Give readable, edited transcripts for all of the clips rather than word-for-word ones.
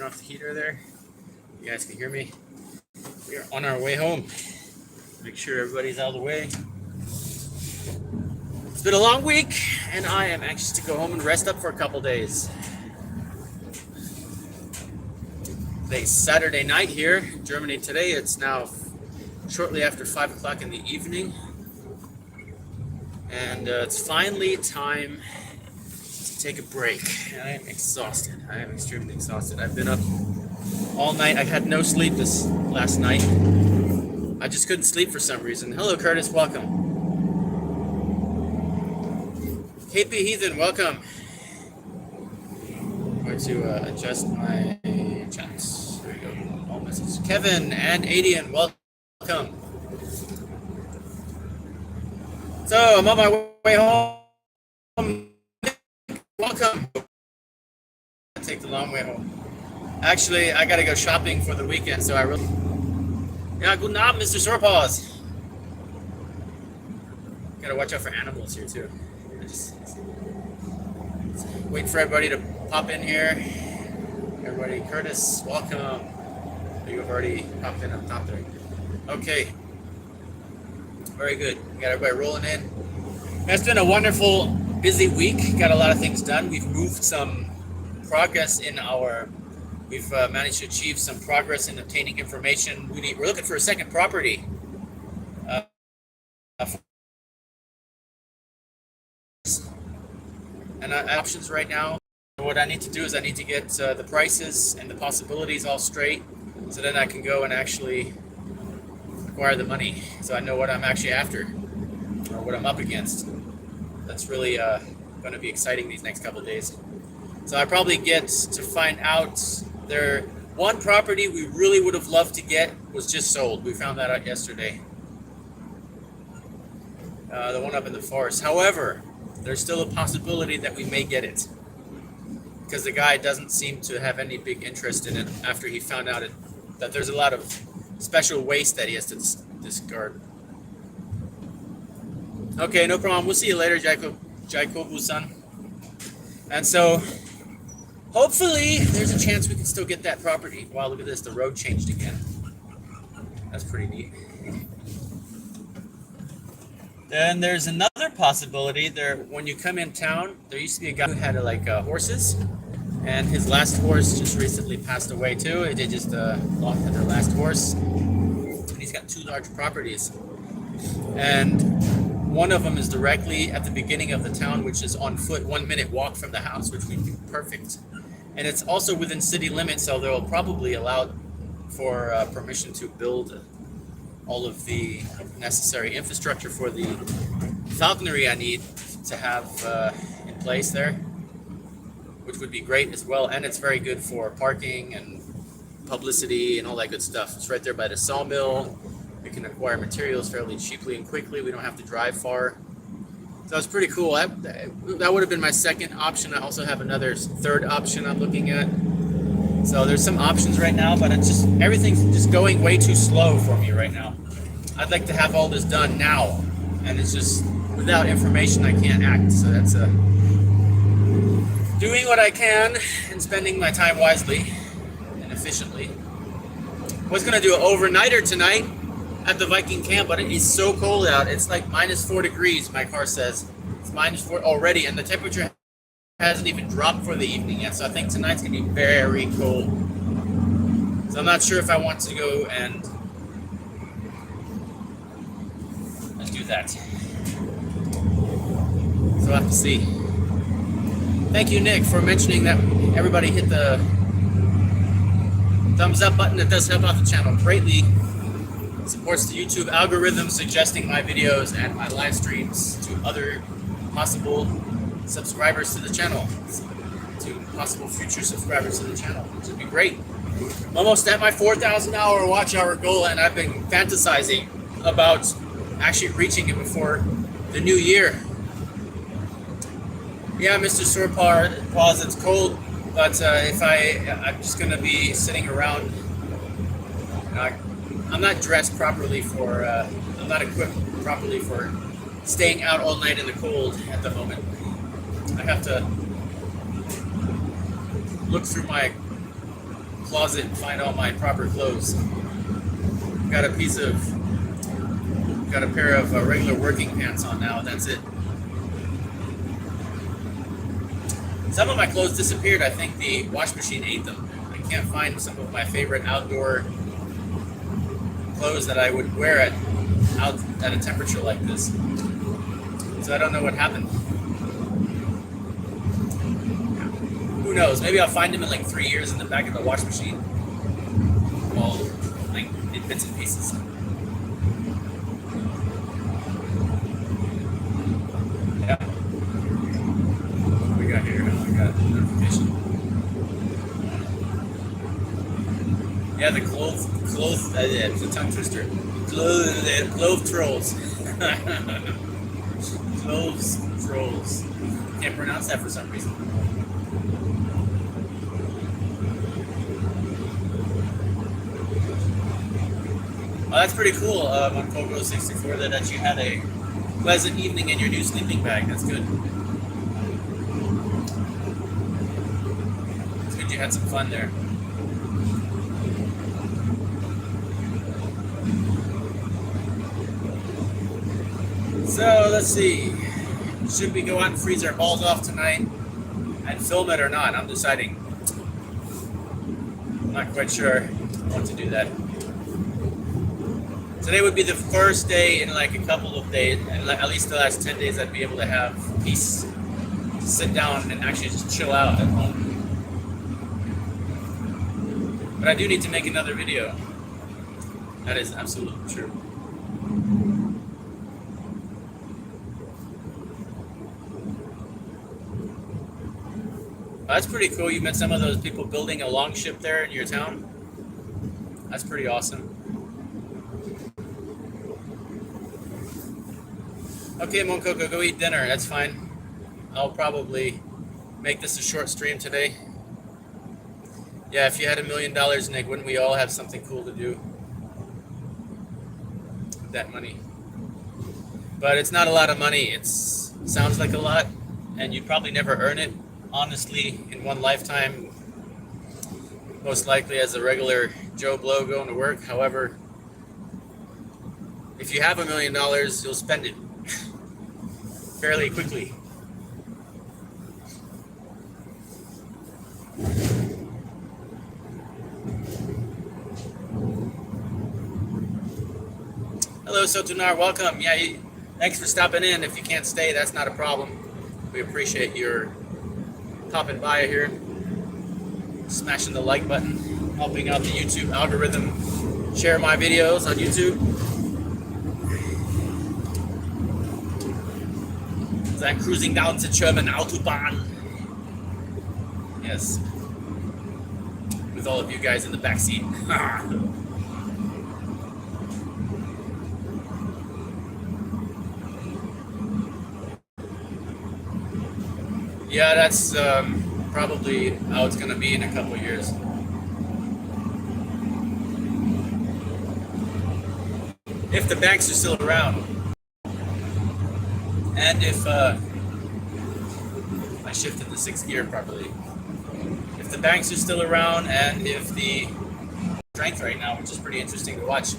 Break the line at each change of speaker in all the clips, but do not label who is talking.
off the heater there. You guys can hear me. We are on our way home. Make sure everybody's out of the way. It's been a long week, and I am anxious to go home and rest up for a couple days. Today's Saturday night here in Germany today. It's now shortly after 5 o'clock in the evening. And it's finally time to take a break. I am exhausted. I am extremely exhausted. I've been up all night. I had no sleep this last night. I just couldn't sleep for some reason. Hello, Curtis. Welcome. KP Heathen, welcome. I'm going to adjust my chats. There we go. All messages. Kevin and Adian, welcome. So I'm on my way home. Welcome. I take the long way home. Actually, I gotta go shopping for the weekend, so I really. Yeah, guten Abend, Mr. Sorpaws. Gotta watch out for animals here too. Just wait for everybody to pop in here. Everybody, Curtis, welcome. You have already popped in up top there. Okay. Very good. We got everybody rolling in. It's been a wonderful, busy week. Got a lot of things done. We've moved some progress in our. We've managed to achieve some progress in obtaining information. We're looking for a second property. And options right now. What I need to do is I need to get the prices and the possibilities all straight, so then I can go and actually acquire the money, so I know what I'm actually after or what I'm up against. That's really going to be exciting these next couple of days. So I probably get to find out there. One property we really would have loved to get was just sold. We found that out yesterday. The one up in the forest. However, there's still a possibility that we may get it, because the guy doesn't seem to have any big interest in it after he found out that there's a lot of special waste that he has to discard. Okay, no problem. We'll see you later, Jacob-san. And so, hopefully, there's a chance we can still get that property. Wow, look at this. The road changed again. That's pretty neat. Then there's another possibility. When you come in town, there used to be a guy who had horses. And his last horse just recently passed away too. They just lost their last horse. And he's got two large properties. And one of them is directly at the beginning of the town, which is on foot, 1 minute walk from the house, which would be perfect. And it's also within city limits, so they'll probably allow for permission to build all of the necessary infrastructure for the falconry I need to have in place there, which would be great as well. And it's very good for parking and publicity and all that good stuff. It's right there by the sawmill. We can acquire materials fairly cheaply and quickly. We don't have to drive far. So it's pretty cool. That would have been my second option. I also have another third option I'm looking at. So there's some options right now, but everything's just going way too slow for me right now. I'd like to have all this done now, and it's just without information I can't act. So that's doing what I can and spending my time wisely and efficiently. I was gonna do an overnighter tonight at the Viking camp, but it is so cold out. It's like -4 degrees, my car says. It's -4 already, and the temperature hasn't even dropped for the evening yet. So I think tonight's gonna be very cold. So I'm not sure if I want to go and do that. So we'll have to see. Thank you, Nick, for mentioning that everybody hit the thumbs up button. It does help out the channel greatly. It supports the YouTube algorithm, suggesting my videos and my live streams to other possible subscribers to the channel, to possible future subscribers to the channel, which would be great. I'm almost at my 4,000 hour watch hour goal, and I've been fantasizing about actually reaching it before the new year. Yeah, Mr. Sorpaws, it's cold, but I'm just gonna be sitting around. I'm not dressed properly for. I'm not equipped properly for staying out all night in the cold at the moment. I have to look through my closet and find all my proper clothes. Got a pair of regular working pants on now, and that's it. Some of my clothes disappeared. I think the wash machine ate them. I can't find some of my favorite outdoor clothes that I would wear out at a temperature like this. So I don't know what happened. Who knows? Maybe I'll find them in like 3 years in the back of the wash machine. All like in bits and pieces. Yeah. What we got here? Oh, we got a notification. Yeah, the clothes, it's a tongue twister. Clove trolls. Cloves trolls. Can't pronounce that for some reason. Oh, that's pretty cool on Coco64 that you had a pleasant evening in your new sleeping bag. That's good. It's good you had some fun there. So let's see. Should we go out and freeze our balls off tonight and film it or not? I'm deciding. I'm not quite sure I want to do that. Today would be the first day in like a couple of days, and at least the last 10 days, I'd be able to have peace to sit down and actually just chill out at home. But I do need to make another video. That is absolutely true. That's pretty cool. You met some of those people building a longship there in your town. That's pretty awesome. Okay, Monkoko, go eat dinner. That's fine. I'll probably make this a short stream today. Yeah, if you had $1 million, Nick, wouldn't we all have something cool to do with that money? But it's not a lot of money. It sounds like a lot, and you'd probably never earn it, honestly, in one lifetime. Most likely as a regular Joe Blow going to work. However, if you have $1 million, you'll spend it fairly quickly. Hello, Sotunar. Welcome. Yeah, thanks for stopping in. If you can't stay, that's not a problem. We appreciate your popping by here, smashing the like button, helping out the YouTube algorithm, share my videos on YouTube. I'm cruising down the German Autobahn. Yes. With all of you guys in the back seat. Yeah, that's probably how it's going to be in a couple of years. If the banks are still around. And if I shifted the 6th gear properly. If the banks are still around and if the strength right now, which is pretty interesting to watch.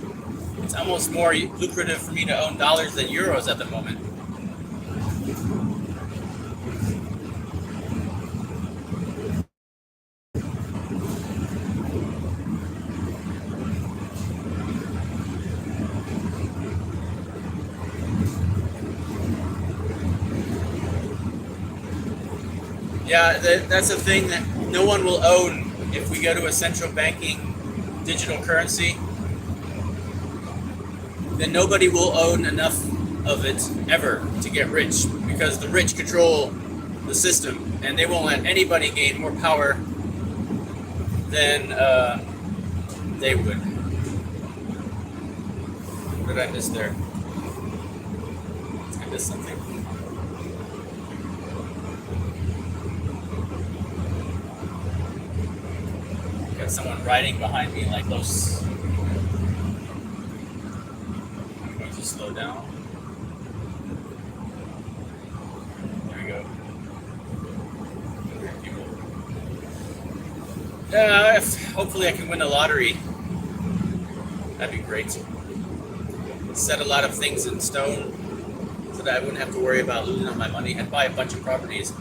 It's almost more lucrative for me to own dollars than euros at the moment. Yeah, that's a thing that no one will own if we go to a central banking digital currency. Then nobody will own enough of it ever to get rich because the rich control the system and they won't let anybody gain more power than they would. What did I miss there? I missed something. Got someone riding behind me like those. I'm going to slow down. There we go. hopefully I can win the lottery. That'd be great. Set a lot of things in stone so that I wouldn't have to worry about losing all my money. I'd buy a bunch of properties.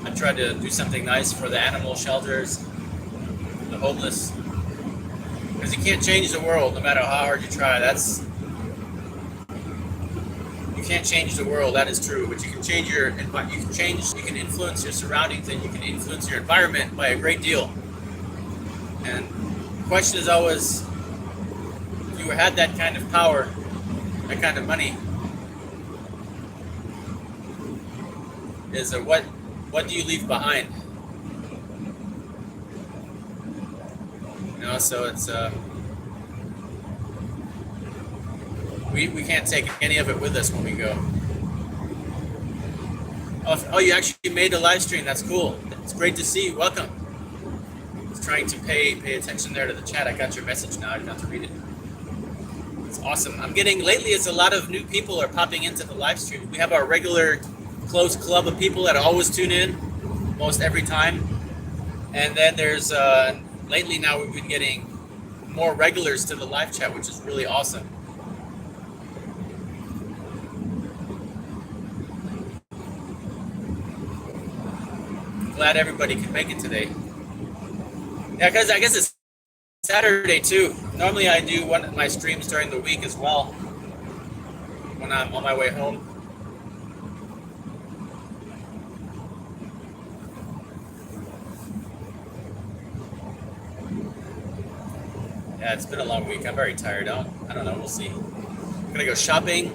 I'd try to do something nice for the animal shelters, the homeless. Because you can't change the world no matter how hard you try. You can't change the world, that is true, but you can change you can influence your surroundings, and you can influence your environment by a great deal. And the question is always, if you had that kind of power, that kind of money, is what do you leave behind? So it's we can't take any of it with us when we go. Oh, you actually made a live stream. That's cool. It's great to see you. Welcome. I was trying to pay attention there to the chat. I got your message now. I got to read it. It's awesome. Lately it's a lot of new people are popping into the live stream. We have our regular close club of people that always tune in most every time. And then there's lately now we've been getting more regulars to the live chat, which is really awesome. Glad everybody can make it today. Yeah, because I guess it's Saturday too. Normally I do one of my streams during the week as well when I'm on my way home. Yeah, it's been a long week. I'm very tired. I don't know. We'll see. I'm gonna go shopping.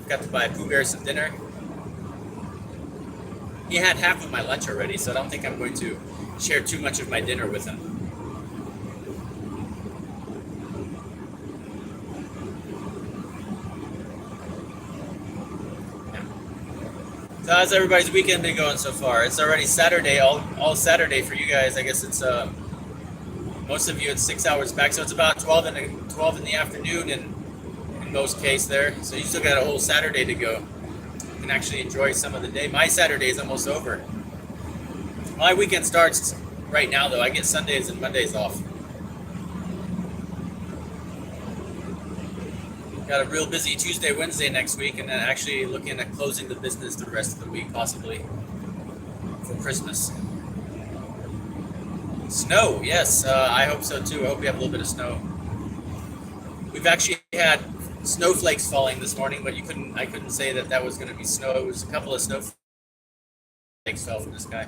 Got to buy Pooh Bear some dinner. He had half of my lunch already, so I don't think I'm going to share too much of my dinner with him. Yeah. So how's everybody's weekend been going so far? It's already Saturday, all Saturday for you guys. I guess it's most of you it's 6 hours back, so it's about 12 in the afternoon in most cases there. So you still got a whole Saturday to go. Can actually enjoy some of the day. My Saturday is almost over. My weekend starts right now though. I get Sundays and Mondays off. Got a real busy Tuesday, Wednesday next week, and then actually looking at closing the business the rest of the week, possibly for Christmas. Snow, yes, I hope so too. I hope we have a little bit of snow. We've actually had snowflakes falling this morning, but I couldn't say that was going to be snow. It was a couple of snowflakes fell from the sky.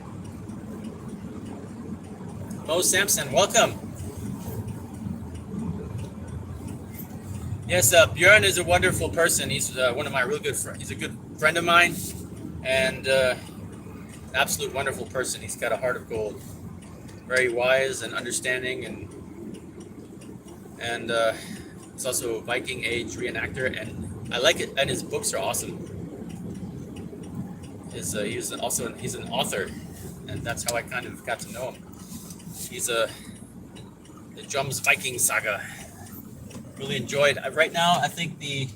Mo Sampson, welcome. Yes, Björn is a wonderful person. He's one of my real good friends. He's a good friend of mine, and absolute wonderful person. He's got a heart of gold. Very wise and understanding, and he's also a Viking Age reenactor, and I like it. And his books are awesome. He's an author, and that's how I kind of got to know him. He's the Jom's Viking Saga. Really enjoyed. Right now, I think the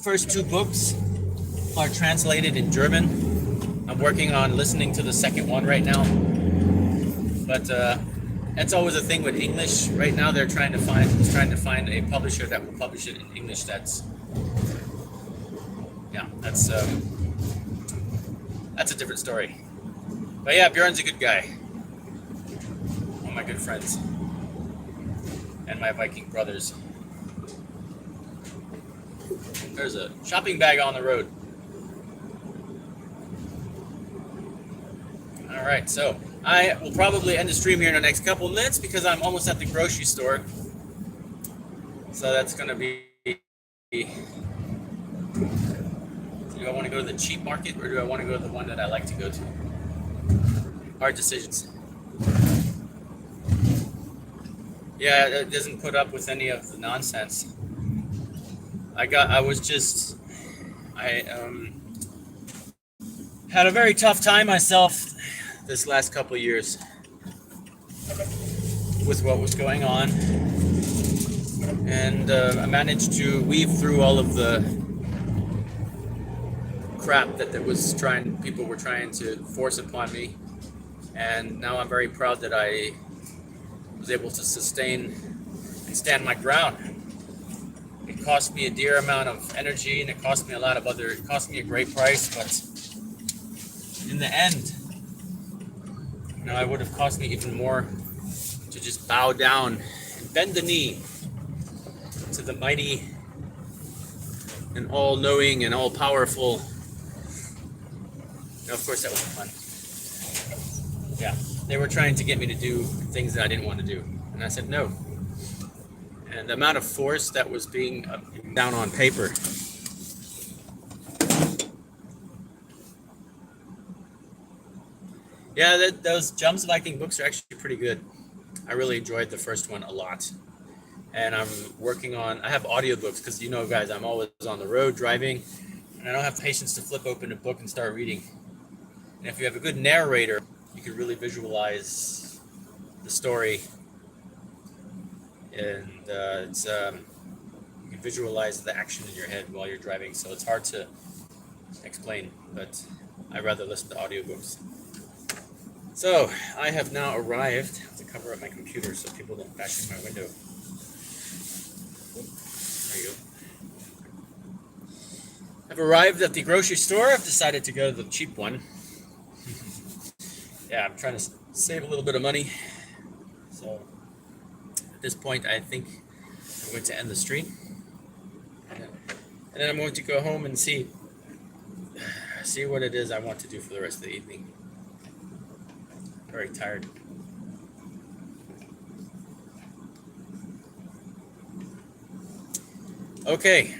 first two books are translated in German. I'm working on listening to the second one right now, but that's always a thing with English. Right now, they're trying to find a publisher that will publish it in English. That's a different story. But yeah, Björn's a good guy. One of my good friends, and my Viking brothers. There's a shopping bag on the road. All right, so I will probably end the stream here in the next couple minutes because I'm almost at the grocery store. So that's going to be... Do I want to go to the cheap market, or do I want to go to the one that I like to go to? Hard decisions. Yeah, it doesn't put up with any of the nonsense. I had a very tough time myself this last couple of years with what was going on, and I managed to weave through all of the crap that people were trying to force upon me, And now I'm very proud that I was able to sustain and stand my ground. It cost me a dear amount of energy, and it cost me it cost me a great price, but in the end, it would have cost me even more to just bow down and bend the knee to the mighty and all-knowing and all-powerful. Of course, that was fun. Yeah, they were trying to get me to do things that I didn't want to do, and I said no. And the amount of force that was being down on paper. Yeah, those Jumps Viking books are actually pretty good. I really enjoyed the first one a lot. And I'm working on, I have audiobooks because guys, I'm always on the road driving, and I don't have patience to flip open a book and start reading. And if you have a good narrator, you can really visualize the story, and you can visualize the action in your head while you're driving. So it's hard to explain, but I'd rather listen to audiobooks. So I have now arrived. I have to cover up my computer so people don't bash in my window. There you go. I've arrived at the grocery store. I've decided to go to the cheap one. Yeah, I'm trying to save a little bit of money. So at this point, I think I'm going to end the stream. And then I'm going to go home and see what it is I want to do for the rest of the evening. Very tired. Okay.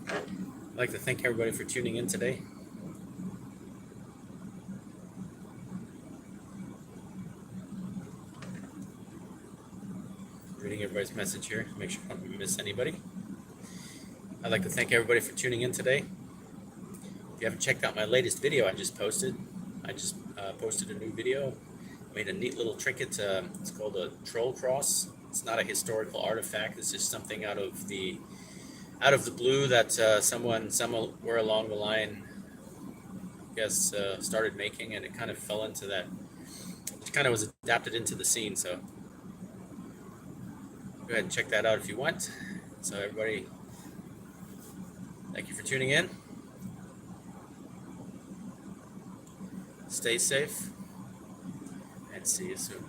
I'd like to thank everybody for tuning in today. Reading everybody's message here. Make sure I don't miss anybody. I'd like to thank everybody for tuning in today. If you haven't checked out my latest video I just posted a new video. Made a neat little trinket. It's called a troll cross. It's not a historical artifact. It's just something out of the blue that somewhere along the line, I guess, started making, and it kind of fell into that. It kind of was adapted into the scene. So go ahead and check that out if you want. So everybody, thank you for tuning in. Stay safe, and see you soon.